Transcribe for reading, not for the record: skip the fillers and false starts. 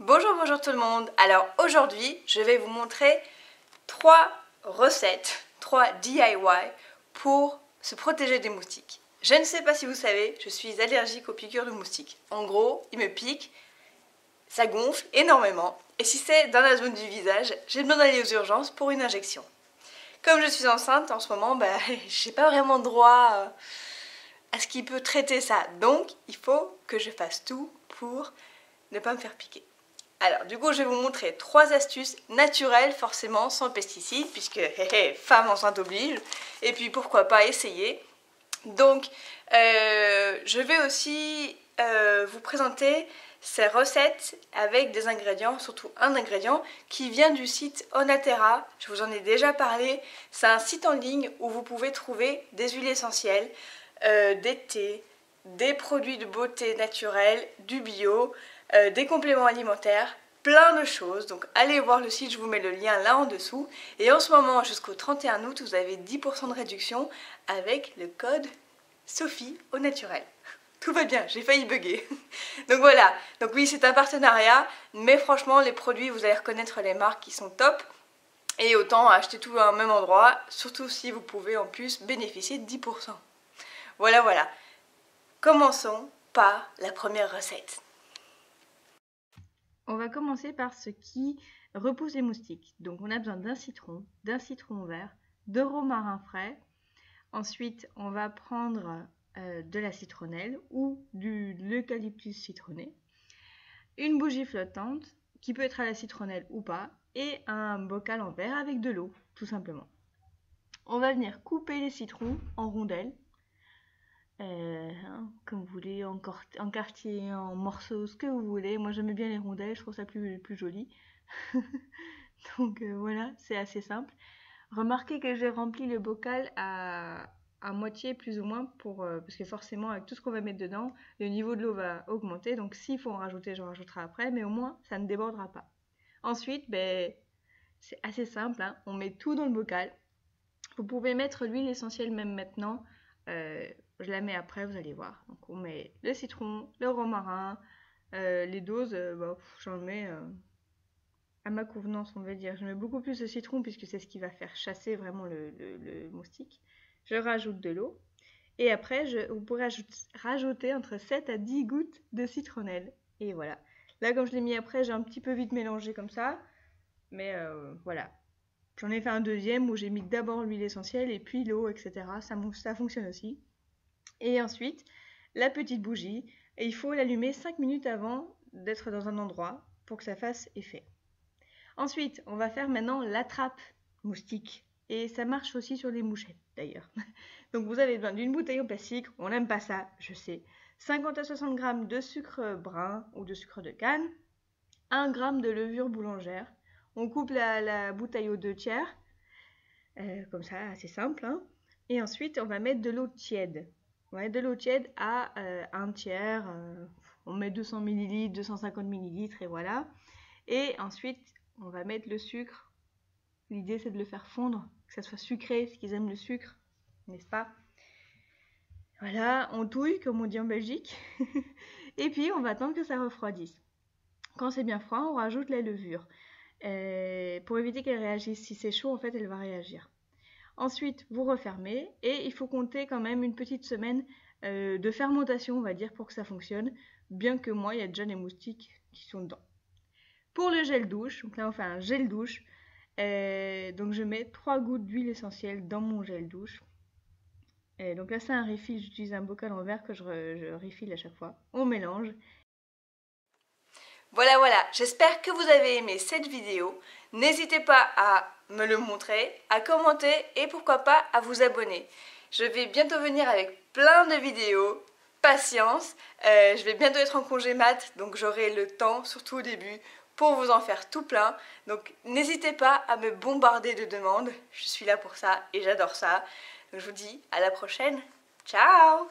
Bonjour tout le monde. Alors aujourd'hui, je vais vous montrer 3 recettes, 3 DIY pour se protéger des moustiques. Je ne sais pas si vous savez, je suis allergique aux piqûres de moustiques. En gros, ils me piquent, ça gonfle énormément. Et si c'est dans la zone du visage, j'ai besoin d'aller aux urgences pour une injection. Comme je suis enceinte en ce moment, j'ai pas vraiment droit à ce qui peut traiter ça. Donc, il faut que je fasse tout pour ne pas me faire piquer. Alors, du coup, je vais vous montrer 3 astuces naturelles, forcément, sans pesticides, puisque femme enceinte oblige. Et puis, pourquoi pas essayer. Donc, je vais aussi vous présenter ces recettes avec des ingrédients, surtout un ingrédient qui vient du site Onaterra. Je vous en ai déjà parlé. C'est un site en ligne où vous pouvez trouver des huiles essentielles, des thés, des produits de beauté naturels, du bio, des compléments alimentaires, plein de choses. Donc allez voir le site, je vous mets le lien là en dessous. Et en ce moment, jusqu'au 31 août, vous avez 10% de réduction avec le code Sophie au naturel. Tout va bien, j'ai failli bugger. Donc voilà, donc oui, c'est un partenariat, mais franchement, les produits, vous allez reconnaître les marques qui sont top. Et autant acheter tout à un même endroit, surtout si vous pouvez en plus bénéficier de 10%. Voilà. Commençons par la première recette. On va commencer par ce qui repousse les moustiques. Donc on a besoin d'un citron vert, de romarin frais. Ensuite, on va prendre de la citronnelle ou de l'eucalyptus citronné, une bougie flottante qui peut être à la citronnelle ou pas, et un bocal en verre avec de l'eau, tout simplement. On va venir couper les citrons en rondelles, comme vous voulez, en quartier, en morceaux, ce que vous voulez. Moi j'aime bien les rondelles, je trouve ça plus joli. Donc voilà, c'est assez simple. Remarquez que j'ai rempli le bocal à moitié plus ou moins parce que forcément avec tout ce qu'on va mettre dedans, le niveau de l'eau va augmenter. Donc s'il faut en rajouter, j'en rajouterai après, mais au moins ça ne débordera pas. Ensuite, c'est assez simple, hein, on met tout dans le bocal. Vous pouvez mettre l'huile essentielle même maintenant. Je la mets après, vous allez voir. Donc on met le citron, le romarin, les doses, j'en mets à ma convenance, on va dire. Je mets beaucoup plus de citron puisque c'est ce qui va faire chasser vraiment le moustique. Je rajoute de l'eau. Et après, vous pourrez rajouter entre 7 à 10 gouttes de citronnelle. Et voilà. Là, comme je l'ai mis après, j'ai un petit peu vite mélangé comme ça. Mais voilà. J'en ai fait un deuxième où j'ai mis d'abord l'huile essentielle et puis l'eau, etc. Ça fonctionne aussi. Et ensuite, la petite bougie. Et il faut l'allumer 5 minutes avant d'être dans un endroit pour que ça fasse effet. Ensuite, on va faire maintenant l'attrape moustique. Et ça marche aussi sur les mouchettes d'ailleurs. Donc vous avez besoin d'une bouteille en plastique, on n'aime pas ça, je sais. 50 à 60 g de sucre brun ou de sucre de canne, 1 g de levure boulangère. On coupe la bouteille aux 2/3, comme ça, assez simple. Hein. Et ensuite, on va mettre de l'eau tiède. On va mettre de l'eau tiède à 1/3. On met 200 ml, 250 ml et voilà. Et ensuite, on va mettre le sucre. L'idée, c'est de le faire fondre, que ça soit sucré, parce qu'ils aiment le sucre, n'est-ce pas? Voilà, on touille, comme on dit en Belgique. Et puis, on va attendre que ça refroidisse. Quand c'est bien froid, on rajoute la levure. Pour éviter qu'elle réagisse. Si c'est chaud, en fait, elle va réagir. Ensuite, vous refermez et il faut compter quand même une petite semaine de fermentation, on va dire, pour que ça fonctionne. Bien que moi, il y a déjà des moustiques qui sont dedans. Pour le gel douche, donc là on fait un gel douche. Donc je mets 3 gouttes d'huile essentielle dans mon gel douche. Donc là c'est un refill, j'utilise un bocal en verre que je refill à chaque fois. On mélange. Voilà, j'espère que vous avez aimé cette vidéo. N'hésitez pas à me le montrer, à commenter et pourquoi pas à vous abonner. Je vais bientôt venir avec plein de vidéos. Patience, je vais bientôt être en congé mat, donc j'aurai le temps, surtout au début, pour vous en faire tout plein. Donc n'hésitez pas à me bombarder de demandes, je suis là pour ça et j'adore ça. Donc je vous dis à la prochaine, ciao!